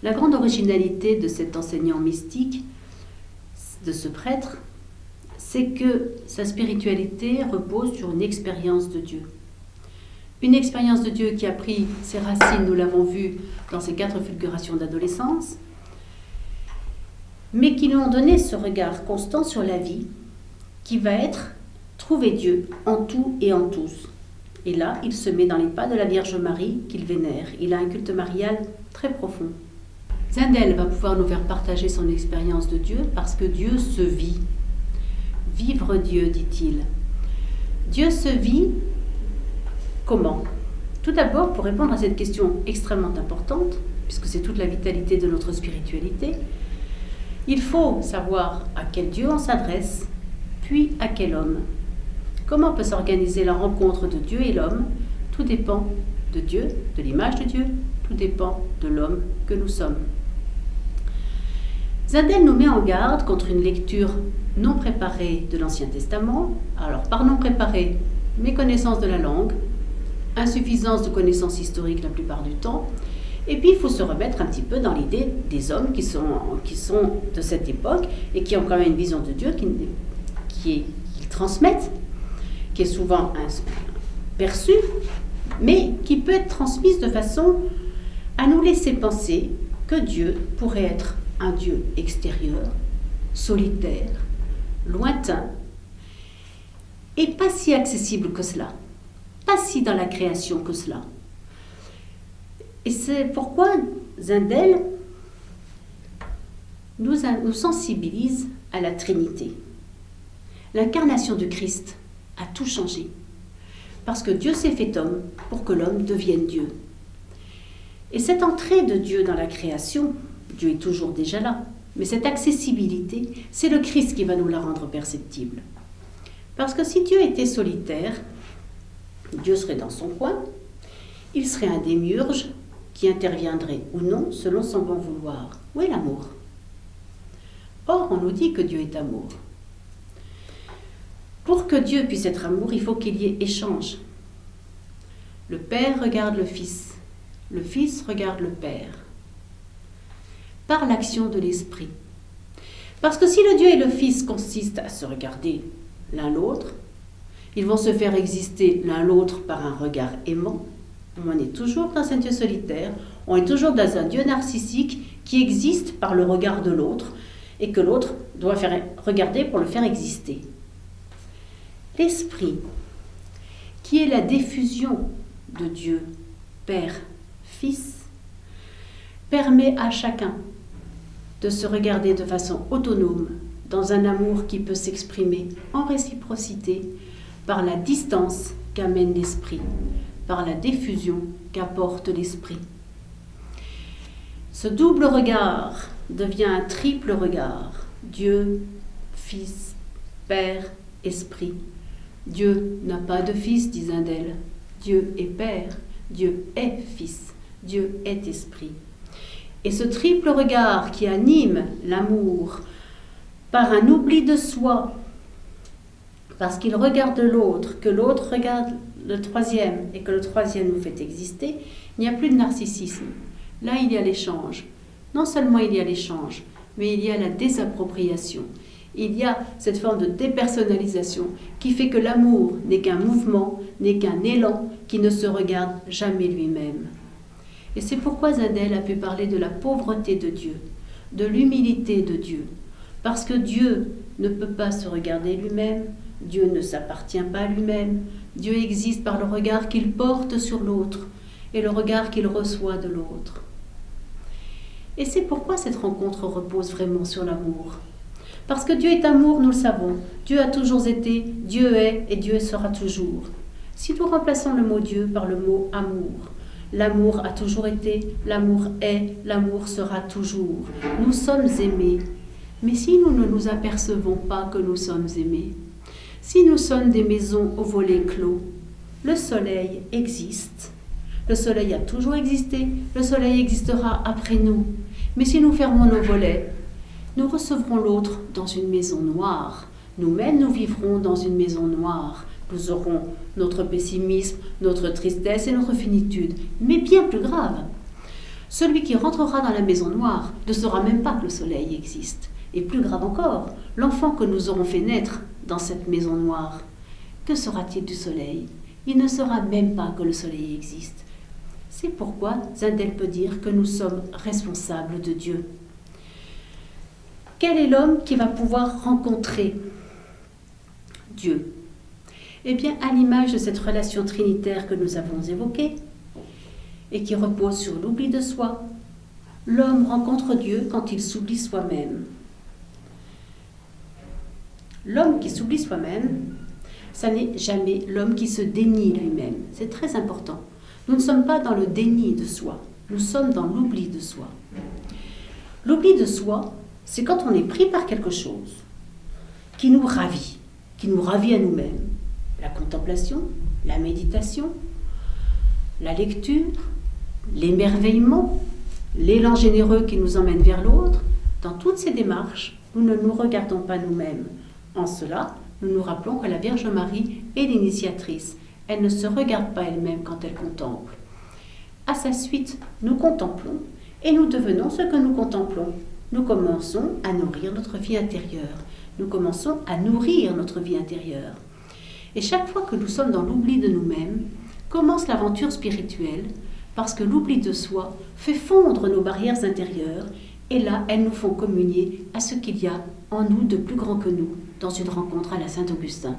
La grande originalité de cet enseignant mystique, de ce prêtre, c'est que sa spiritualité repose sur une expérience de Dieu. Une expérience de Dieu qui a pris ses racines, nous l'avons vu dans ces 4 fulgurations d'adolescence, mais qui lui ont donné ce regard constant sur la vie, qui va être trouver Dieu en tout et en tous. Et là, il se met dans les pas de la Vierge Marie qu'il vénère. Il a un culte marial très profond. Zindel va pouvoir nous faire partager son expérience de Dieu parce que Dieu se vit. Vivre Dieu, dit-il. Dieu se vit comment? Tout d'abord, pour répondre à cette question extrêmement importante, puisque c'est toute la vitalité de notre spiritualité, il faut savoir à quel Dieu on s'adresse, puis à quel homme. Comment peut s'organiser la rencontre de Dieu et l'homme? Tout dépend de Dieu, de l'image de Dieu, tout dépend de l'homme que nous sommes. Zindel nous met en garde contre une lecture non préparée de l'Ancien Testament. Alors, par non préparée, méconnaissance de la langue, insuffisance de connaissances historiques la plupart du temps, et puis il faut se remettre un petit peu dans l'idée des hommes qui sont de cette époque et qui ont quand même une vision de Dieu qu'ils transmettent, qui est souvent perçue, mais qui peut être transmise de façon à nous laisser penser que Dieu pourrait être un Dieu extérieur, solitaire, lointain, et pas si accessible que cela, pas si dans la création que cela. Et c'est pourquoi Zindel nous sensibilise à la Trinité. L'incarnation du Christ a tout changé, parce que Dieu s'est fait homme pour que l'homme devienne Dieu. Et cette entrée de Dieu dans la création, Dieu est toujours déjà là, mais cette accessibilité, c'est le Christ qui va nous la rendre perceptible. Parce que si Dieu était solitaire, Dieu serait dans son coin, il serait un démiurge qui interviendrait ou non selon son bon vouloir. Où est l'amour? Or, on nous dit que Dieu est amour. Pour que Dieu puisse être amour, il faut qu'il y ait échange. Le Père regarde le Fils regarde le Père, par l'action de l'Esprit. Parce que si le Dieu et le Fils consistent à se regarder l'un l'autre, ils vont se faire exister l'un l'autre par un regard aimant. On est toujours dans un Dieu solitaire, on est toujours dans un Dieu narcissique qui existe par le regard de l'autre et que l'autre doit faire regarder pour le faire exister. L'Esprit, qui est la diffusion de Dieu, Père, Fils, permet à chacun de se regarder de façon autonome dans un amour qui peut s'exprimer en réciprocité par la distance qu'amène l'Esprit, par la diffusion qu'apporte l'Esprit. Ce double regard devient un triple regard. Dieu, Fils, Père, Esprit. Dieu n'a pas de fils, dit Zindel. Dieu est Père, Dieu est Fils, Dieu est Esprit. Et ce triple regard qui anime l'amour par un oubli de soi, parce qu'il regarde l'autre, que l'autre regarde le troisième et que le troisième nous fait exister, il n'y a plus de narcissisme. Là, il y a l'échange. Non seulement il y a l'échange, mais il y a la désappropriation. Il y a cette forme de dépersonnalisation qui fait que l'amour n'est qu'un mouvement, n'est qu'un élan qui ne se regarde jamais lui-même. Et c'est pourquoi Zindel a pu parler de la pauvreté de Dieu, de l'humilité de Dieu. Parce que Dieu ne peut pas se regarder lui-même, Dieu ne s'appartient pas à lui-même, Dieu existe par le regard qu'il porte sur l'autre et le regard qu'il reçoit de l'autre. Et c'est pourquoi cette rencontre repose vraiment sur l'amour. Parce que Dieu est amour, nous le savons. Dieu a toujours été, Dieu est et Dieu sera toujours. Si nous remplaçons le mot Dieu par le mot amour, l'amour a toujours été, l'amour est, l'amour sera toujours. Nous sommes aimés. Mais si nous ne nous apercevons pas que nous sommes aimés, si nous sommes des maisons aux volets clos, le soleil existe. Le soleil a toujours existé, le soleil existera après nous. Mais si nous fermons nos volets, nous recevrons l'autre dans une maison noire. Nous-mêmes, nous vivrons dans une maison noire. Nous aurons notre pessimisme, notre tristesse et notre finitude. Mais bien plus grave, Celui qui rentrera dans la maison noire ne saura même pas que le soleil existe. Et plus grave encore, l'enfant que nous aurons fait naître dans cette maison noire, que sera-t-il du soleil? Il ne saura même pas que le soleil existe. C'est pourquoi Zindel peut dire que nous sommes responsables de Dieu. Quel est l'homme qui va pouvoir rencontrer Dieu? Eh bien, à l'image de cette relation trinitaire que nous avons évoquée et qui repose sur l'oubli de soi, l'homme rencontre Dieu quand il s'oublie soi-même. L'homme qui s'oublie soi-même, ça n'est jamais l'homme qui se dénie lui-même. C'est très important. Nous ne sommes pas dans le déni de soi, nous sommes dans l'oubli de soi. L'oubli de soi, c'est quand on est pris par quelque chose qui nous ravit à nous-mêmes. La contemplation, la méditation, la lecture, l'émerveillement, l'élan généreux qui nous emmène vers l'autre. Dans toutes ces démarches, nous ne nous regardons pas nous-mêmes. En cela, nous nous rappelons que la Vierge Marie est l'initiatrice. Elle ne se regarde pas elle-même quand elle contemple. À sa suite, nous contemplons et nous devenons ce que nous contemplons. Nous commençons à nourrir notre vie intérieure. Nous commençons à nourrir notre vie intérieure. Et chaque fois que nous sommes dans l'oubli de nous-mêmes, commence l'aventure spirituelle, parce que l'oubli de soi fait fondre nos barrières intérieures, et là, elles nous font communier à ce qu'il y a en nous de plus grand que nous, dans une rencontre à la Saint-Augustin.